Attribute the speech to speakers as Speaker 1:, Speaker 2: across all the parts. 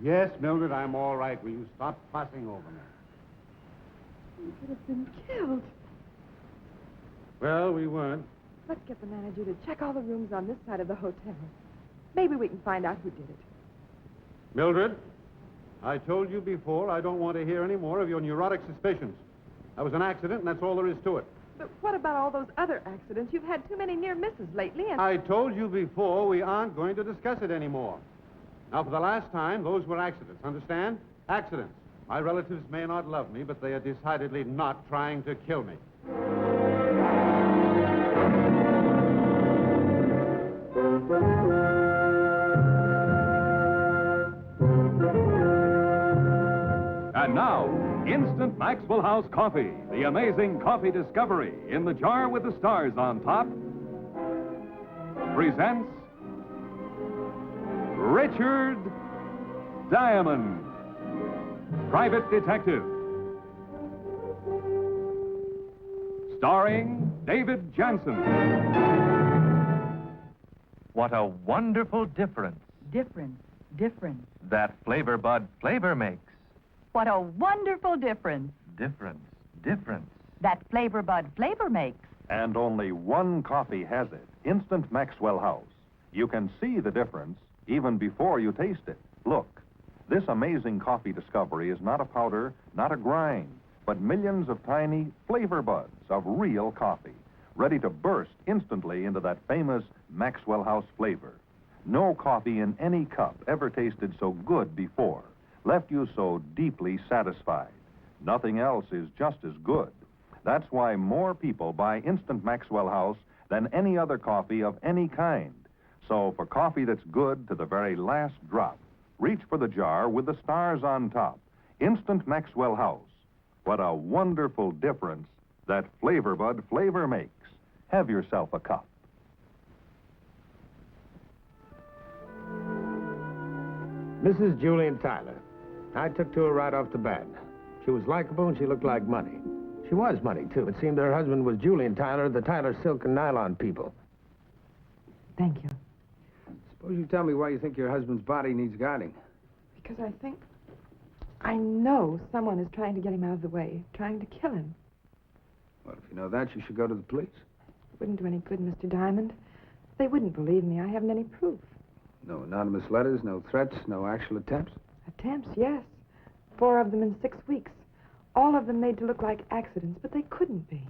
Speaker 1: Yes, Mildred, I'm all right. Will you stop fussing over me?
Speaker 2: You could have been killed.
Speaker 1: Well, we weren't.
Speaker 2: Let's get the manager to check all the rooms on this side of the hotel. Maybe we can find out who did it.
Speaker 1: Mildred, I told you before I don't want to hear any more of your neurotic suspicions. That was an accident, and that's all there is to it.
Speaker 2: But what about all those other accidents? You've had too many near misses lately, and...
Speaker 1: I told you before we aren't going to discuss it anymore. Now, for the last time, those were accidents, understand? Accidents. My relatives may not love me, but they are decidedly not trying to kill me.
Speaker 3: And now, Instant Maxwell House Coffee, the amazing coffee discovery in the jar with the stars on top, presents Richard Diamond, Private Detective. Starring David Janssen.
Speaker 4: What a wonderful difference
Speaker 5: Difference.
Speaker 4: that Flavor Bud flavor makes.
Speaker 5: What a wonderful difference
Speaker 4: Difference.
Speaker 5: that Flavor Bud flavor makes.
Speaker 6: And only one coffee has it, Instant Maxwell House. You can see the difference even before you taste it. Look, this amazing coffee discovery is not a powder, not a grind, but millions of tiny flavor buds of real coffee, ready to burst instantly into that famous Maxwell House flavor. No coffee in any cup ever tasted so good before, left you so deeply satisfied. Nothing else is just as good. That's why more people buy Instant Maxwell House than any other coffee of any kind. So for coffee that's good to the very last drop, reach for the jar with the stars on top. Instant Maxwell House. What a wonderful difference that Flavor Bud flavor makes. Have yourself a cup.
Speaker 7: Mrs. Julian Tyler. I took to her right off the bat. She was likable and she looked like money. She was money, too. It seemed her husband was Julian Tyler, the Tyler Silk and Nylon people.
Speaker 2: Thank you.
Speaker 8: Suppose you tell me why you think your husband's body needs guarding.
Speaker 2: Because I know someone is trying to get him out of the way, trying to kill him.
Speaker 8: Well, if you know that, you should go to the police.
Speaker 2: It wouldn't do any good, Mr. Diamond. They wouldn't believe me. I haven't any proof.
Speaker 8: No anonymous letters, no threats, no actual attempts?
Speaker 2: Attempts, yes. 4 of them in 6 weeks. All of them made to look like accidents, but they couldn't be.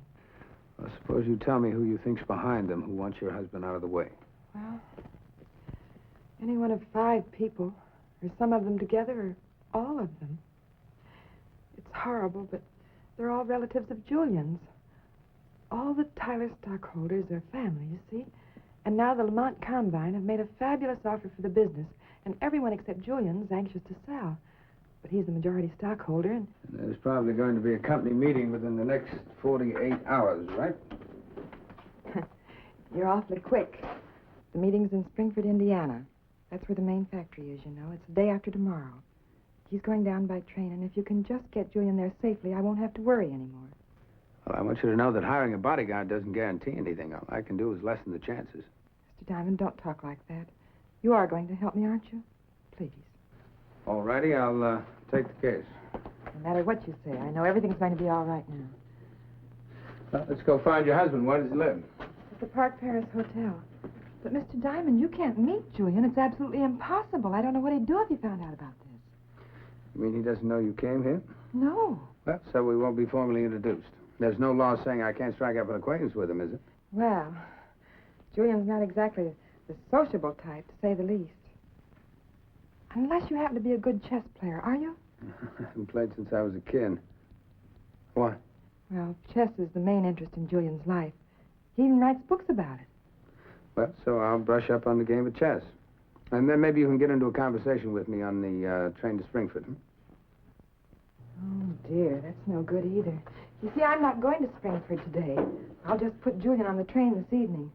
Speaker 8: Well, suppose you tell me who you think's behind them, who wants your husband out of the way.
Speaker 2: Well, any one of 5 people, or some of them together, or all of them. It's horrible, but they're all relatives of Julian's. All the Tyler stockholders are family, you see. And now the Lamont Combine have made a fabulous offer for the business, and everyone except Julian's anxious to sell. But he's the majority stockholder, and
Speaker 8: There's probably going to be a company meeting within the next 48 hours, right?
Speaker 2: you're awfully quick. The meeting's in Springford, Indiana. That's where the main factory is, you know. It's the day after tomorrow. He's going down by train, and if you can just get Julian there safely, I won't have to worry anymore.
Speaker 8: Well, I want you to know that hiring a bodyguard doesn't guarantee anything. All I can do is lessen the chances.
Speaker 2: Mr. Diamond, don't talk like that. You are going to help me, aren't you? Please.
Speaker 8: All righty, I'll take the case.
Speaker 2: No matter what you say, I know everything's going to be all right now.
Speaker 8: Well, let's go find your husband. Where does he live?
Speaker 2: At the Park Paris Hotel. But, Mr. Diamond, you can't meet Julian. It's absolutely impossible. I don't know what he'd do if he found out about this.
Speaker 8: You mean he doesn't know you came here?
Speaker 2: No.
Speaker 8: Well, so we won't be formally introduced. There's no law saying I can't strike up an acquaintance with him, is it?
Speaker 2: Well, Julian's not exactly the sociable type, to say the least. Unless you happen to be a good chess player, are you?
Speaker 8: I haven't played since I was a kid. Why?
Speaker 2: Well, chess is the main interest in Julian's life. He even writes books about it.
Speaker 8: Well, so I'll brush up on the game of chess. And then maybe you can get into a conversation with me on the train to Springford.
Speaker 2: Oh, dear, that's no good either. You see, I'm not going to Springford today. I'll just put Julian on the train this evening.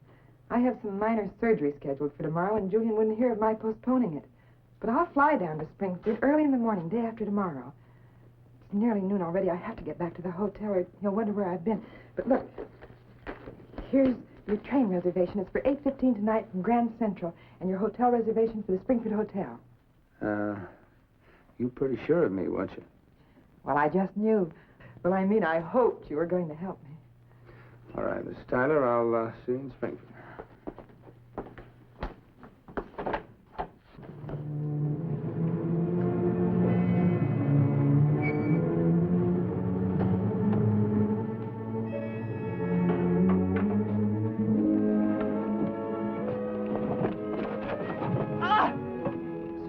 Speaker 2: I have some minor surgery scheduled for tomorrow, and Julian wouldn't hear of my postponing it. But I'll fly down to Springfield early in the morning, day after tomorrow. It's nearly noon already. I have to get back to the hotel, or he'll wonder where I've been. But look, here's your train reservation. It's for 8:15 tonight from Grand Central, and your hotel reservation for the Springfield Hotel.
Speaker 8: You pretty sure of me, weren't you?
Speaker 2: Well, I just knew. Well, I mean, I hoped you were going to help me.
Speaker 8: All right, Miss Tyler, I'll see you in Springfield.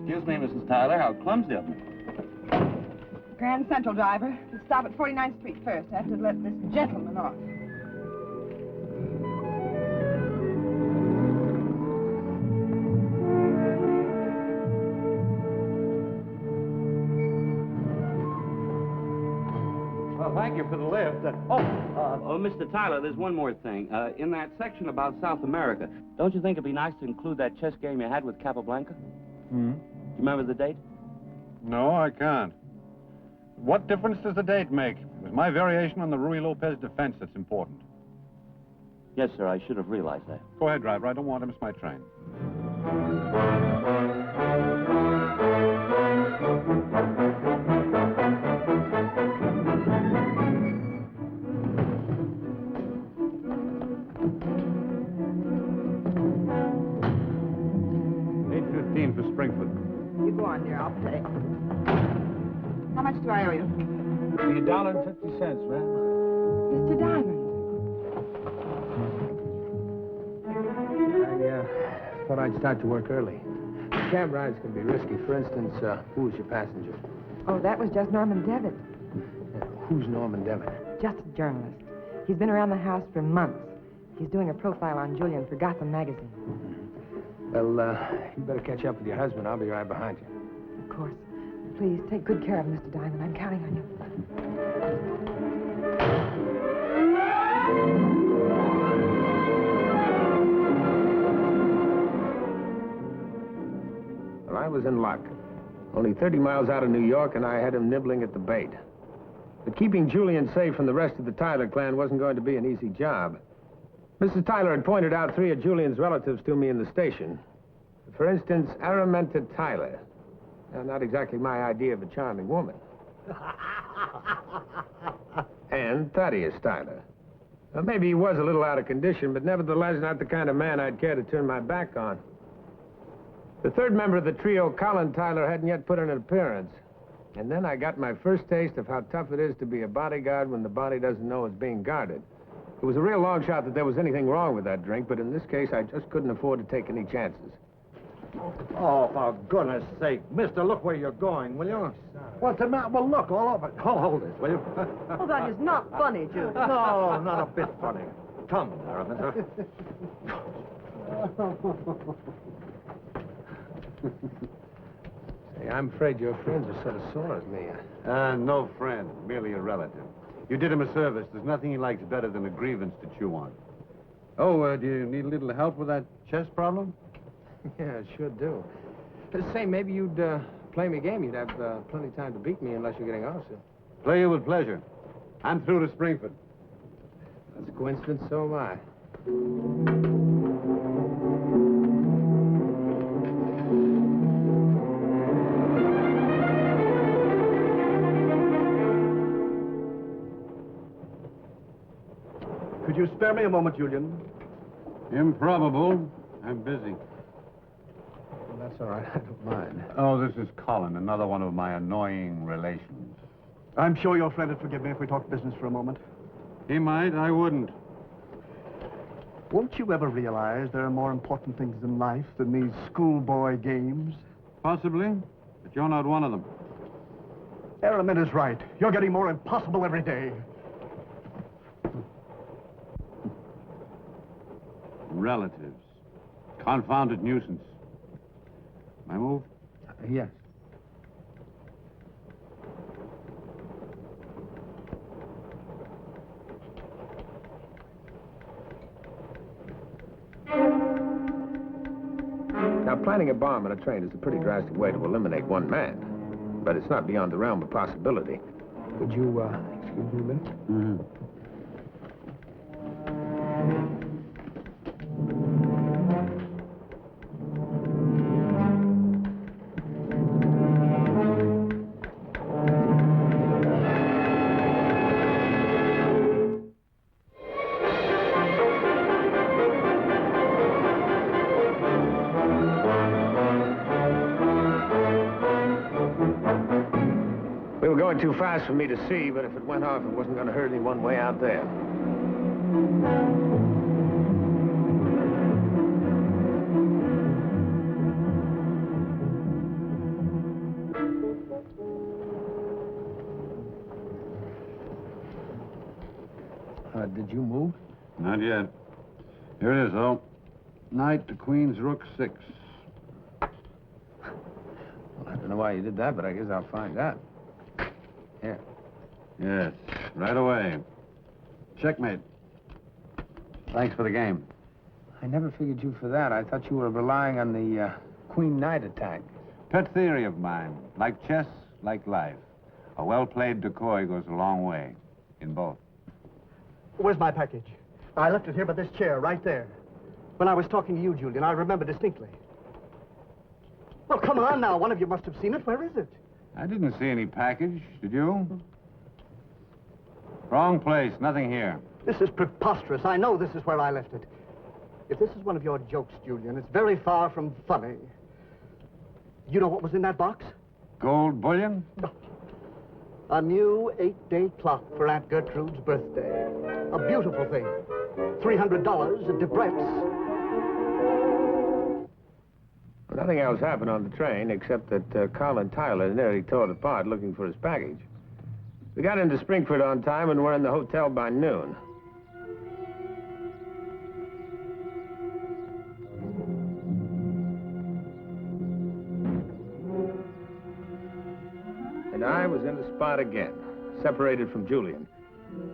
Speaker 9: Excuse me, Mrs. Tyler, how clumsy of me.
Speaker 2: Grand Central driver. Let's stop at 49th Street first. I have to let this gentleman off.
Speaker 1: Well, thank you for the lift.
Speaker 9: Mr. Tyler, there's one more thing. In that section about South America, don't you think it'd be nice to include that chess game you had with Capablanca?
Speaker 1: Hmm?
Speaker 9: Do you remember the date?
Speaker 1: No, I can't. What difference does the date make? It was my variation on the Ruy Lopez defense that's important.
Speaker 9: Yes, sir, I should have realized that.
Speaker 1: Go ahead, driver. I don't want to miss my train. $8.15 for Springford.
Speaker 2: You go on, dear. I'll pay. How much do I owe you?
Speaker 7: $1.50, man.
Speaker 2: Mr. Diamond.
Speaker 7: I thought I'd start to work early. Cab rides can be risky. For instance, who was your passenger?
Speaker 2: Oh, that was just Norman Dewitt.
Speaker 7: Who's Norman Dewitt?
Speaker 2: Just a journalist. He's been around the house for months. He's doing a profile on Julian for Gotham magazine.
Speaker 7: Well, you better catch up with your husband. I'll be right behind you.
Speaker 2: Of course. Please, take good care of Mr. Diamond. I'm counting on you.
Speaker 7: Well, I was in luck. Only 30 miles out of New York, and I had him nibbling at the bait. But keeping Julian safe from the rest of the Tyler clan wasn't going to be an easy job. Mrs. Tyler had pointed out 3 of Julian's relatives to me in the station. For instance, Araminta Tyler. Now, not exactly my idea of a charming woman. And Thaddeus Tyler. Well, maybe he was a little out of condition, but nevertheless not the kind of man I'd care to turn my back on. The third member of the trio, Colin Tyler, hadn't yet put in an appearance. And then I got my first taste of how tough it is to be a bodyguard when the body doesn't know it's being guarded. It was a real long shot that there was anything wrong with that drink, but in this case, I just couldn't afford to take any chances.
Speaker 10: Oh, for goodness sake. Mister, look where you're going, will you? What's the matter? Well, look, all over. Hold this, will you?
Speaker 11: Oh, that is not funny, Julian.
Speaker 10: No, not a bit funny. Come, Araminta.
Speaker 7: Say, I'm afraid your friends are sort of sore as me.
Speaker 1: No friend, merely a relative. You did him a service. There's nothing he likes better than a grievance to chew on. Oh, do you need a little help with that chess problem?
Speaker 7: Yeah, sure do. Say, maybe you'd play me a game. You'd have plenty of time to beat me unless you're getting off soon.
Speaker 1: Play you with pleasure. I'm through to Springford.
Speaker 7: That's a coincidence, so am I.
Speaker 10: Could you spare me a moment, Julian?
Speaker 1: Improbable. I'm busy.
Speaker 7: Well, that's all right. I don't mind.
Speaker 1: Oh, this is Colin, another one of my annoying relations.
Speaker 10: I'm sure your friend would forgive me if we talked business for a moment.
Speaker 1: He might, I wouldn't.
Speaker 10: Won't you ever realize there are more important things in life than these schoolboy games?
Speaker 1: Possibly, but you're not one of them.
Speaker 10: Araminta's right. You're getting more impossible every day.
Speaker 1: Relatives. Confounded nuisance. My move?
Speaker 7: Yes. Now, planting a bomb on a train is a pretty drastic way to eliminate one man. But it's not beyond the realm of possibility. Would you, excuse me a minute?
Speaker 1: Mm-hmm.
Speaker 7: not too fast for me to see, but if it went off, it wasn't going to hurt anyone way out there. Did you move?
Speaker 1: Not yet. Here it is, though. Knight to Queen's Rook 6.
Speaker 7: Well, I don't know why you did that, but I guess I'll find out. Here.
Speaker 1: Yes, right away. Checkmate. Thanks for the game.
Speaker 7: I never figured you for that. I thought you were relying on the Queen Knight attack.
Speaker 1: Pet theory of mine. Like chess, like life. A well-played decoy goes a long way. In both.
Speaker 12: Where's my package? I left it here by this chair, right there. When I was talking to you, Julian, I remember distinctly. Well, come on now. One of you must have seen it. Where is it?
Speaker 1: I didn't see any package. Did you? Wrong place. Nothing here.
Speaker 12: This is preposterous. I know this is where I left it. If this is one of your jokes, Julian, it's very far from funny. You know what was in that box?
Speaker 1: Gold bullion?
Speaker 12: No. A new 8-day clock for Aunt Gertrude's birthday. A beautiful thing. $300 at Debrett's.
Speaker 7: Well, nothing else happened on the train except that Colin Tyler nearly tore it apart looking for his package. We got into Springford on time and were in the hotel by noon. And I was in the spot again, separated from Julian.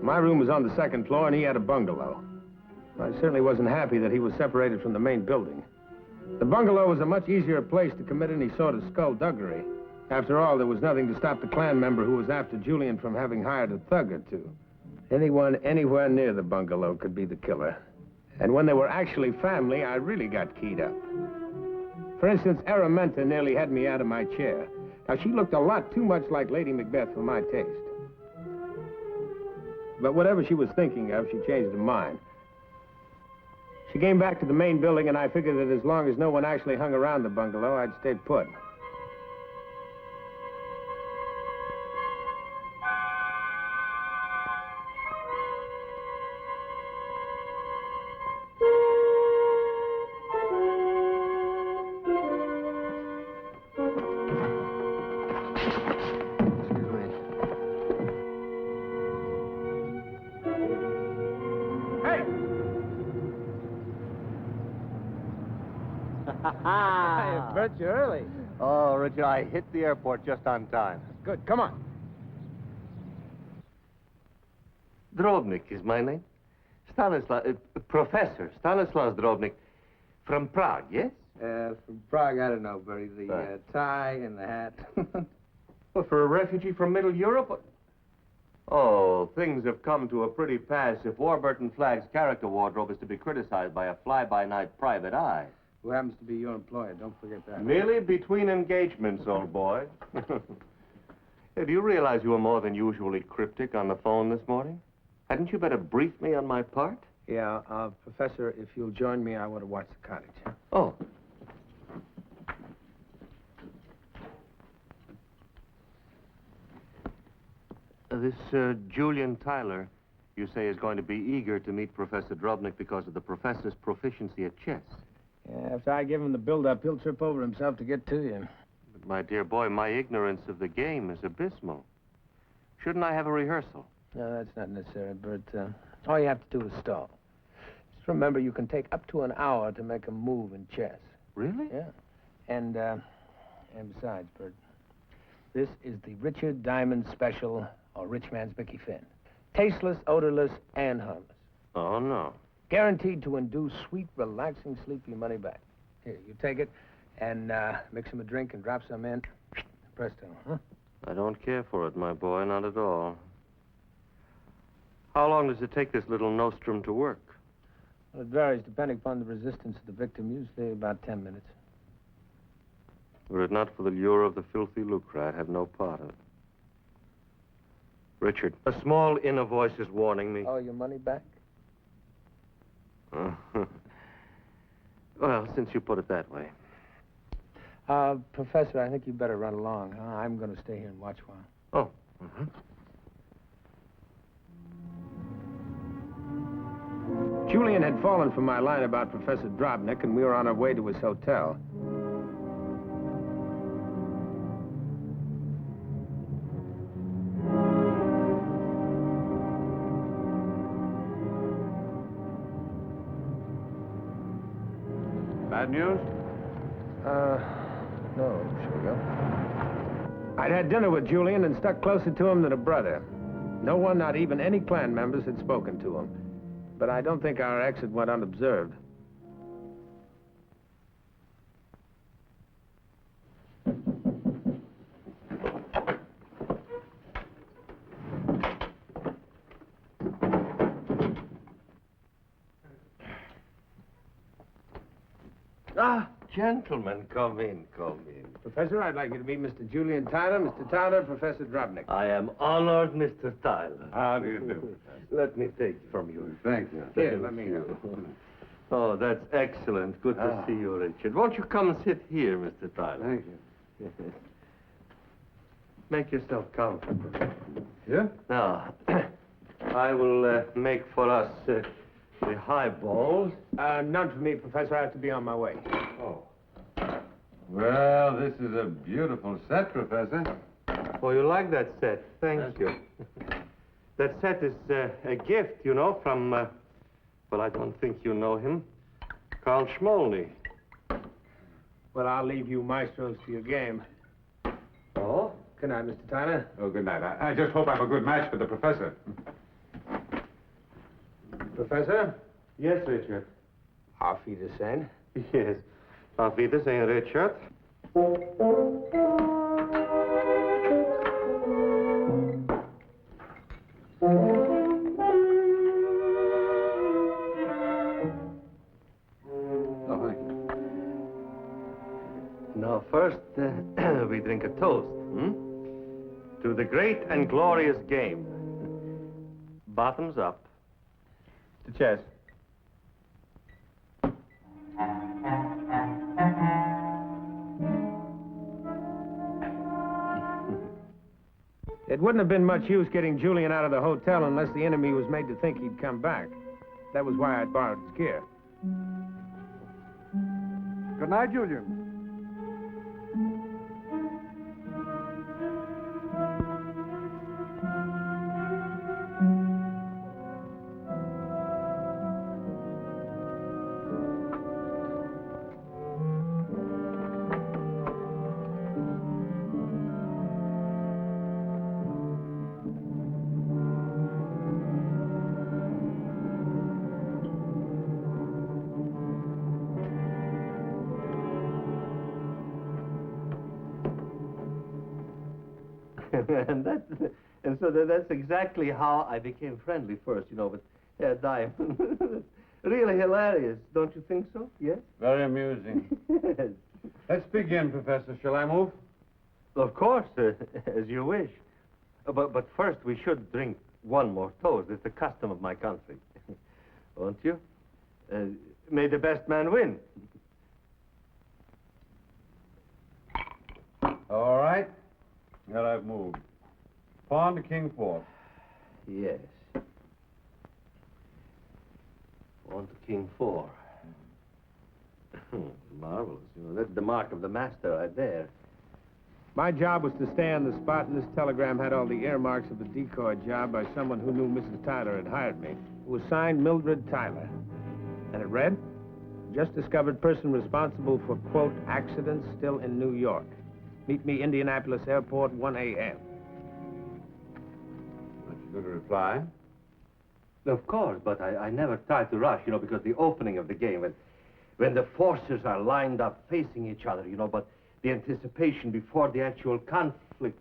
Speaker 7: My room was on the second floor, and he had a bungalow. I certainly wasn't happy that he was separated from the main building. The bungalow was a much easier place to commit any sort of skullduggery. After all, there was nothing to stop the clan member who was after Julian from having hired a thug or two. Anyone anywhere near the bungalow could be the killer. And when they were actually family, I really got keyed up. For instance, Araminta nearly had me out of my chair. Now, she looked a lot too much like Lady Macbeth for my taste. But whatever she was thinking of, she changed her mind. She came back to the main building, and I figured that as long as no one actually hung around the bungalow, I'd stay put.
Speaker 13: You're early. Oh, Richard, I hit the airport just on time.
Speaker 7: Good, come on.
Speaker 13: Drobnik is my name. Professor Stanislaus Drobnik. From Prague, yes?
Speaker 8: From Prague, I don't know, Bertie. The tie and the hat.
Speaker 13: Well, for a refugee from Middle Europe? Oh, things have come to a pretty pass if Warburton Flagge's character wardrobe is to be criticized by a fly-by-night private eye.
Speaker 8: Who happens to be your employer, don't forget that.
Speaker 13: Merely between engagements, old boy. Hey, do you realize you were more than usually cryptic on the phone this morning? Hadn't you better brief me on my part?
Speaker 7: Yeah, Professor, if you'll join me, I want to watch the cottage.
Speaker 13: Oh. This Julian Tyler, you say, is going to be eager to meet Professor Drobnik because of the professor's proficiency at chess.
Speaker 7: Yeah, after I give him the build-up, he'll trip over himself to get to you.
Speaker 13: But, my dear boy, my ignorance of the game is abysmal. Shouldn't I have a rehearsal?
Speaker 7: No, that's not necessary, Bert. All you have to do is stall. Just remember, you can take up to an hour to make a move in chess.
Speaker 13: Really?
Speaker 7: Yeah. And besides, Bert, this is the Richard Diamond Special, or Rich Man's Mickey Finn. Tasteless, odorless, and harmless.
Speaker 13: Oh, no.
Speaker 7: Guaranteed to induce sweet, relaxing sleep your money back. Here, you take it and mix him a drink and drop some in. Presto, huh?
Speaker 13: I don't care for it, my boy, not at all. How long does it take this little nostrum to work?
Speaker 7: Well, it varies depending upon the resistance of the victim, usually about 10 minutes.
Speaker 13: Were it not for the lure of the filthy lucre, I'd have no part of it. Richard, a small inner voice is warning me.
Speaker 7: Oh, your money back?
Speaker 13: Well, since you put it that way.
Speaker 7: Professor, I think you better run along. I'm going to stay here and watch a while.
Speaker 13: Oh,
Speaker 7: Julian had fallen for my line about Professor Drobnik, and we were on our way to his hotel.
Speaker 1: Bad news?
Speaker 7: No, shall we go? I'd had dinner with Julian and stuck closer to him than a brother. No one, not even any clan members, had spoken to him. But I don't think our exit went unobserved.
Speaker 13: Ah, gentlemen, come in, come in.
Speaker 7: Professor, I'd like you to meet Mr. Julian Tyler. Mr. Tyler, Professor Drobnik.
Speaker 13: I am honored, Mr. Tyler.
Speaker 1: How do you do?
Speaker 13: Let me take from you.
Speaker 1: Thank you.
Speaker 7: Here, let me help.
Speaker 13: Oh, that's excellent. Good to see you, Richard. Won't you come and sit here, Mr. Tyler?
Speaker 1: Thank you.
Speaker 13: Make yourself comfortable.
Speaker 1: Yeah?
Speaker 13: Now, I will make for us the highballs.
Speaker 7: None for me, Professor. I have to be on my way.
Speaker 1: Oh. Well, this is a beautiful set, Professor.
Speaker 13: Oh, you like that set? Thank you. That set is a gift, you know, from, well, I don't think you know him, Karl Schmolny.
Speaker 7: Well, I'll leave you maestros to your game.
Speaker 13: Oh?
Speaker 7: Good night, Mr. Tyler.
Speaker 1: Oh, good night. I just hope I'm a good match for the Professor.
Speaker 7: Professor?
Speaker 13: Yes, Richard.
Speaker 7: Auf Wiedersehen.
Speaker 13: Yes. Auf Wiedersehen, Richard.
Speaker 1: Oh, thank you.
Speaker 13: Now, first, we drink a toast, to the great and glorious game. Bottoms up.
Speaker 1: To chess.
Speaker 7: It wouldn't have been much use getting Julian out of the hotel unless the enemy was made to think he'd come back. That was why I'd borrowed his gear.
Speaker 12: Good night, Julian.
Speaker 13: and so that's exactly how I became friendly first, you know, with Diamond. Really hilarious, don't you think so? Yes?
Speaker 1: Very amusing.
Speaker 13: Yes.
Speaker 1: Let's begin, Professor. Shall I move?
Speaker 13: Of course, as you wish. But first, we should drink one more toast. It's the custom of my country. Won't you? May the best man win.
Speaker 1: All right. Here I've moved. Pawn to King 4.
Speaker 13: Yes. Pawn to King 4. Marvelous. You know, that's the mark of the master right there.
Speaker 7: My job was to stay on the spot, and this telegram had all the earmarks of a decoy job by someone who knew Mrs. Tyler had hired me. It was signed Mildred Tyler. And it read, just discovered person responsible for, quote, accidents still in New York. Meet me Indianapolis Airport, 1 a.m.
Speaker 1: That's a good reply.
Speaker 13: Of course, but I never tried to rush, you know, because the opening of the game, when the forces are lined up facing each other, you know, but the anticipation before the actual conflict,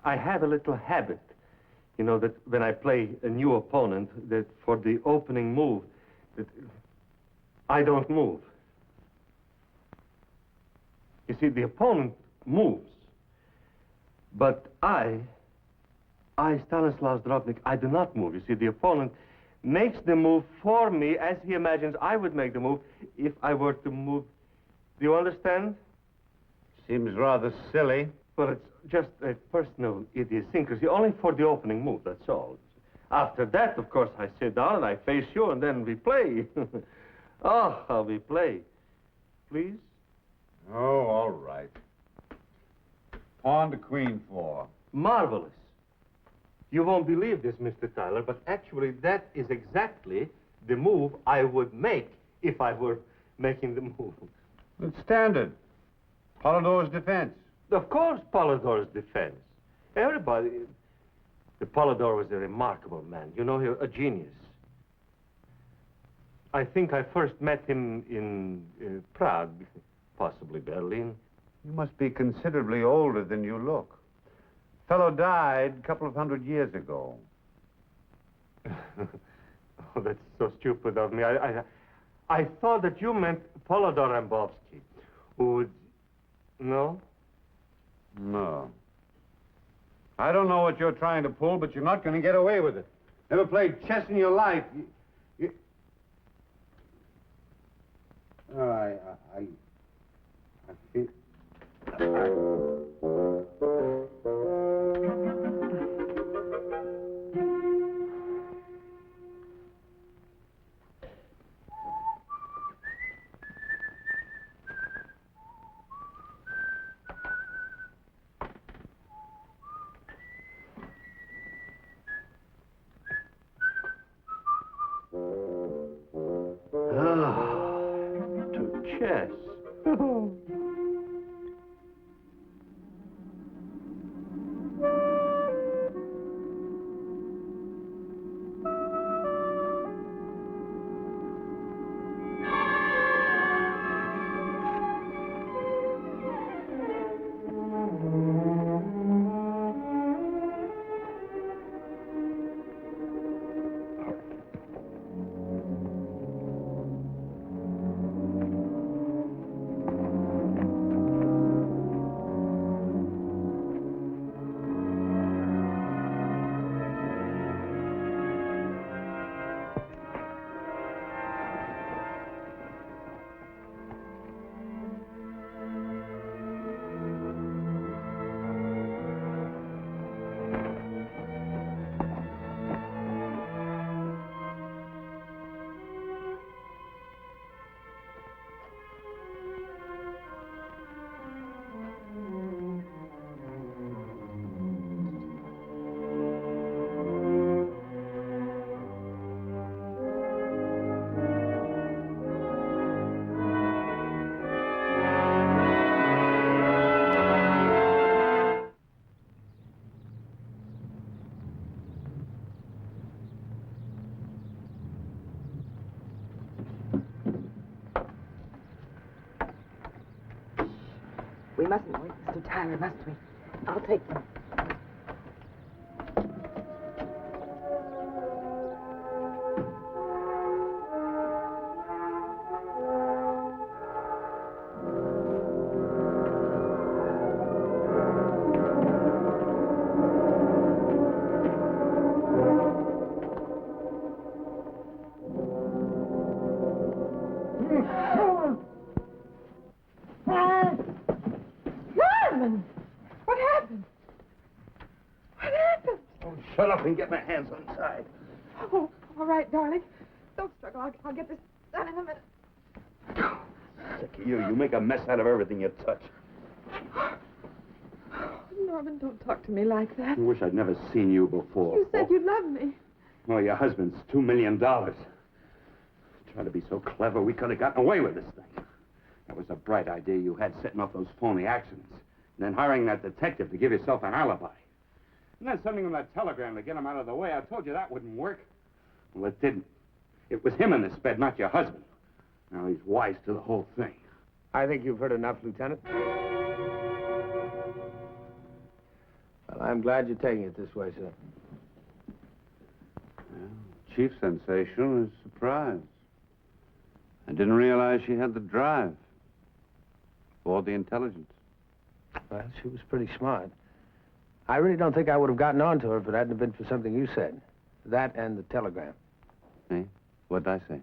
Speaker 13: I have a little habit, you know, that when I play a new opponent, that for the opening move, that I don't move. You see, the opponent moves, but I, Stanislaus Drobnik, I do not move. You see, the opponent makes the move for me as he imagines I would make the move if I were to move. Do you understand?
Speaker 1: Seems rather silly.
Speaker 13: Well, it's just a personal idiosyncrasy, only for the opening move, that's all. After that, of course, I sit down and I face you, and then we play. Oh, how we play. Please?
Speaker 1: Oh, all right. Pawn to queen 4.
Speaker 13: Marvelous. You won't believe this, Mr. Tyler, but actually that is exactly the move I would make if I were making the move.
Speaker 1: It's standard. Polidor's defense.
Speaker 13: Of course, Polidor's defense. Everybody... The Polidor was a remarkable man. You know, a genius. I think I first met him in Prague, possibly Berlin.
Speaker 1: You must be considerably older than you look. Fellow died a couple of 100 years ago.
Speaker 13: Oh, that's so stupid of me. I thought that you meant Polidor Rambovsky, who would... No?
Speaker 1: No. I don't know what you're trying to pull, but you're not going to get away with it. Never played chess in your life. I feel...
Speaker 13: To chess.
Speaker 2: We mustn't wait, Mr. Tyler, must we? I'll take them.
Speaker 10: Shut up and get my hands inside.
Speaker 2: Oh, all right, darling. Don't struggle. I'll get this done in a minute.
Speaker 10: Sick of you. You make a mess out of everything you touch.
Speaker 2: Norman, don't talk to me like that.
Speaker 10: I wish I'd never seen you before.
Speaker 2: You said you loved me.
Speaker 10: Oh, your husband's $2 million. Trying to be so clever, we could have gotten away with this thing. That was a bright idea you had, setting up those phony accidents. And then hiring that detective to give yourself an alibi. And then sending him that telegram to get him out of the way. I told you that wouldn't work. Well, it didn't. It was him in this bed, not your husband. Now he's wise to the whole thing.
Speaker 7: I think you've heard enough, Lieutenant. Well, I'm glad you're taking it this way, sir.
Speaker 1: Well, chief sensation is surprise. I didn't realize she had the drive. Or the intelligence.
Speaker 7: Well, she was pretty smart. I really don't think I would have gotten on to her if it hadn't been for something you said. That and the telegram.
Speaker 1: Hey, what'd I say?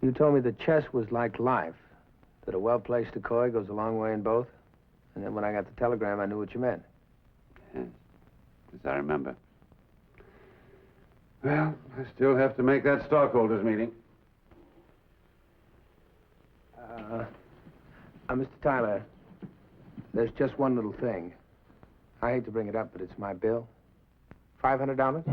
Speaker 7: You told me that chess was like life, that a well-placed decoy goes a long way in both,
Speaker 8: And then when I got the telegram, I knew what you meant.
Speaker 1: Yes, as I remember. Well, I still have to make that stockholders meeting.
Speaker 8: Mr. Tyler, there's just one little thing. I hate to bring it up, but it's my bill. $500?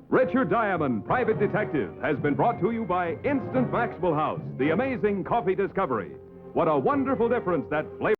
Speaker 3: Richard Diamond, Private Detective, has been brought to you by Instant Maxwell House, the amazing coffee discovery. What a wonderful difference that flavor